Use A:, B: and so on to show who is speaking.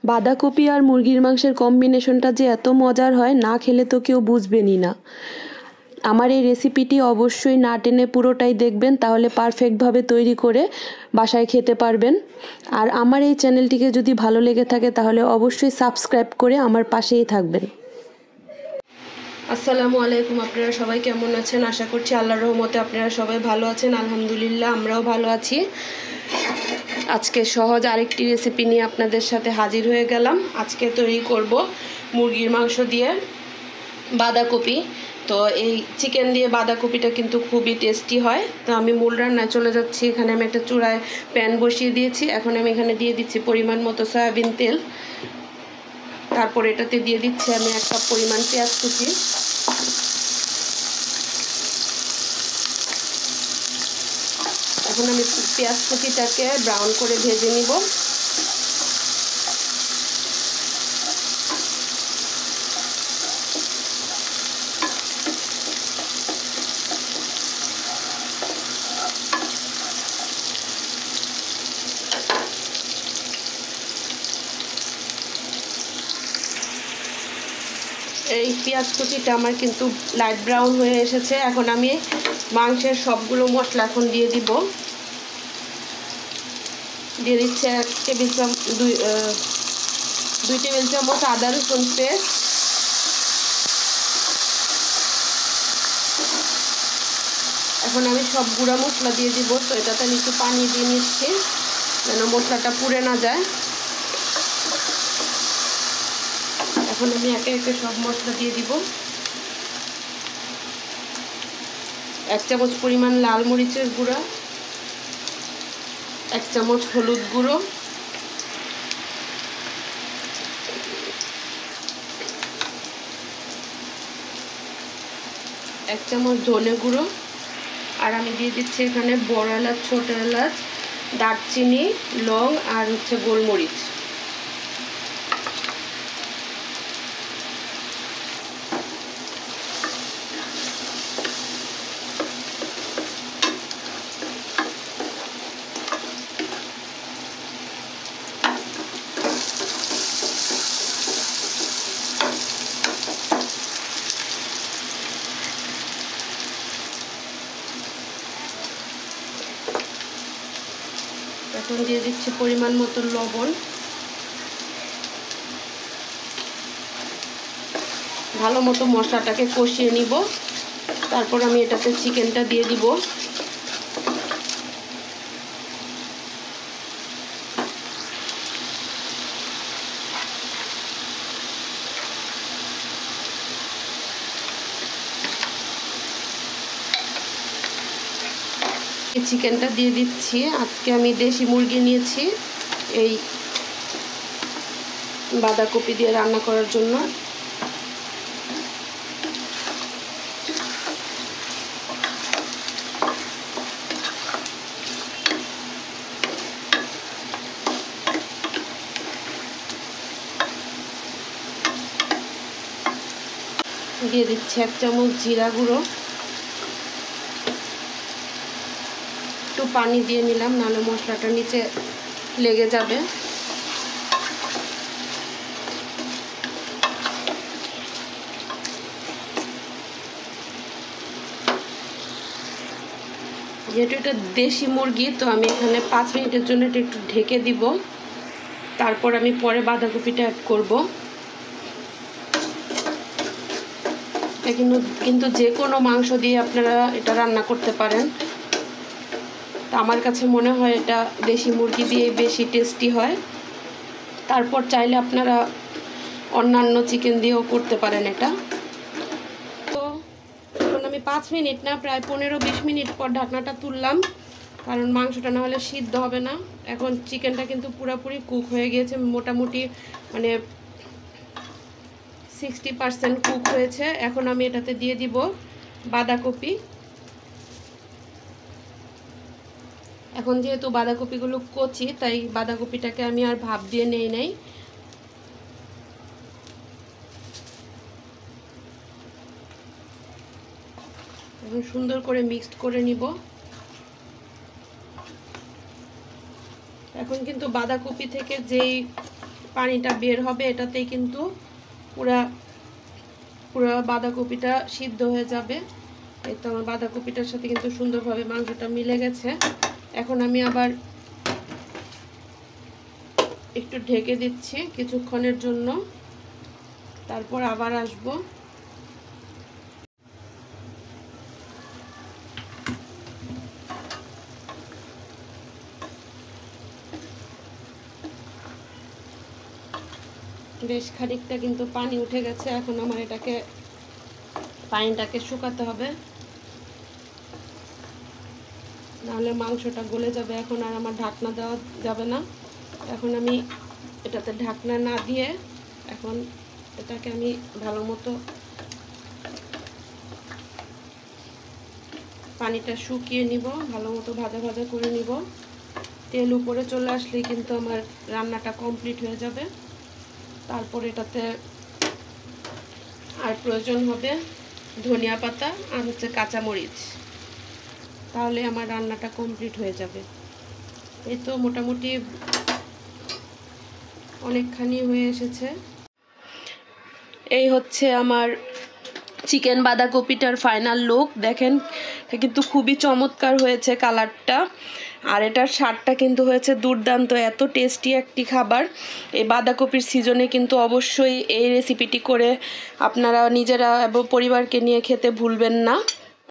A: বাঁধাকপি আর মুরগির মাংসের কম্বিনেশনটা যে এত মজার হয়, না খেলে তো কেউ বুঝবেনই না। আমার এই রেসিপিটি অবশ্যই না টেনে পুরোটাই দেখবেন, তাহলে পারফেক্টভাবে তৈরি করে বাসায় খেতে পারবেন। আর আমার এই চ্যানেলটিকে যদি ভালো লেগে থাকে তাহলে অবশ্যই সাবস্ক্রাইব করে আমার পাশেই থাকবেন। আসসালামু আলাইকুম, আপনারা সবাই কেমন আছেন? আশা করছি আল্লাহর রহমতে আপনারা সবাই ভালো আছেন। আলহামদুলিল্লাহ, আমরাও ভালো আছি। আজকে সহজ আরেকটি রেসিপি নিয়ে আপনাদের সাথে হাজির হয়ে গেলাম। আজকে তৈরি করব মুরগির মাংস দিয়ে বাঁধাকপি। তো এই চিকেন দিয়ে বাঁধাকপিটা কিন্তু খুবই টেস্টি হয়। তো আমি মূল রান্নায় চলে যাচ্ছি। এখানে আমি একটা চুলায় প্যান বসিয়ে দিয়েছি। এখন আমি এখানে দিয়ে দিচ্ছি পরিমাণ মতো সয়াবিন তেল। তারপর এটাতে দিয়ে দিচ্ছি আমি 1 কাপ পরিমাণ পেঁয়াজ কুচি। এখন আমি পেঁয়াজ কুচিটাকে ব্রাউন করে ভেজে নিব। এই পেঁয়াজ কুচিটা আমার কিন্তু লাইট ব্রাউন হয়ে এসেছে। এখন আমি মাংসের সবগুলো মশলা এখন দিয়ে দিব। দিয়ে দিচ্ছে 2 টেবিল চামচ আদা রসুন পেস্ট, এখন আমি সব গুঁড়া মশলা দিয়ে দিব। তো এটাতে আমি একটু পানি দিয়ে নিচ্ছি যেন মশলাটা পুড়ে না যায়। এখন আমি একে একে সব মশলা দিয়ে দিব। 1 চামচ পরিমাণ লাল মরিচের গুঁড়া, 1 চামচ হলুদ গুঁড়ো, 1 চামচ ধনে গুঁড়ো, আর আমি দিয়ে দিচ্ছি এখানে বড় এলাচ, ছোট এলাচ, দারচিনি, লং আর গোলমরিচ। এখন দিয়ে দিচ্ছি পরিমাণ মতো লবণ। ভালো মতো মশলাটাকে কষিয়ে নিব। তারপর আমি এটাতে চিকেনটা দিয়ে দিব। চিকেনটা দিয়ে দিচ্ছি। আজকে আমি দেশি মুরগি নিয়েছি এই বাঁধাকপি দিয়ে রান্না করার জন্য। দিয়ে দিচ্ছি 1 চামচ জিরা গুঁড়ো। একটু পানি দিয়ে নিলাম, নাহলে মশলাটা নিচে লেগে যাবে। যেহেতু এটা দেশি মুরগি, তো আমি এখানে 5 মিনিটের জন্য এটা একটু ঢেকে দিব। তারপর আমি পরে বাঁধাকপিটা অ্যাড করব। কিন্তু যে কোনো মাংস দিয়ে আপনারা এটা রান্না করতে পারেন। তা আমার কাছে মনে হয় এটা দেশি মুরগি দিয়ে বেশি টেস্টি হয়। তারপর চাইলে আপনারা অন্যান্য চিকেন দিয়েও করতে পারেন এটা। তো এখন আমি 5 মিনিট না, প্রায় 15-20 মিনিট পর ঢাকনাটা তুললাম, কারণ মাংসটা না হলে সিদ্ধ হবে না। এখন চিকেনটা কিন্তু পুরোপুরি কুক হয়ে গিয়েছে, মোটামুটি মানে 60% কুক হয়েছে। এখন আমি এটাতে দিয়ে দিব বাঁধাকপি। এখন যেহেতু বাঁধাকপিগুলো কচি, তাই বাঁধাকপিটাকে আমি আর ভাপ দিয়ে নেই নাই। এখন সুন্দর করে মিক্সড করে নিব। এখন কিন্তু বাঁধাকপি থেকে যেই পানিটা বের হবে এটাতেই কিন্তু পুরা পুরো বাঁধাকপিটা সিদ্ধ হয়ে যাবে। এই তো আমার বাঁধাকপিটার সাথে কিন্তু সুন্দরভাবে মাংসটা মিলে গেছে। এখন আমি আবার একটু ঢেকে দিচ্ছি কিছুক্ষণের জন্য, তারপর আবার আসবো। বেশ খানিকটা কিন্তু পানি উঠে গেছে। এখন আমার পানিটাকে শুকাতে হবে, নাহলে মাংসটা গলে যাবে। এখন আর আমার ঢাকনা দেওয়া যাবে না। এখন আমি এটাতে ঢাকনা না দিয়ে এখন এটাকে আমি ভালো মতো পানিটা শুকিয়ে নিব, ভালো মতো ভাজা ভাজা করে নিব। তেল উপরে চলে আসলেই কিন্তু আমার রান্নাটা কমপ্লিট হয়ে যাবে। তারপর এটাতে আর প্রয়োজন হবে ধনিয়া পাতা আর হচ্ছে কাঁচামরিচ, তাহলে আমার রান্নাটা কমপ্লিট হয়ে যাবে। এই তো মোটামুটি অনেকখানি হয়ে এসেছে। এই হচ্ছে আমার চিকেন বাঁধাকপিটার ফাইনাল লুক। দেখেন কিন্তু খুবই চমৎকার হয়েছে কালারটা, আর এটার স্বাদটা কিন্তু হয়েছে দুর্দান্ত। এত টেস্টি একটি খাবার। এই বাঁধাকপির সিজনে কিন্তু অবশ্যই এই রেসিপিটি করে আপনারা নিজেরা এবং পরিবারকে নিয়ে খেতে ভুলবেন না।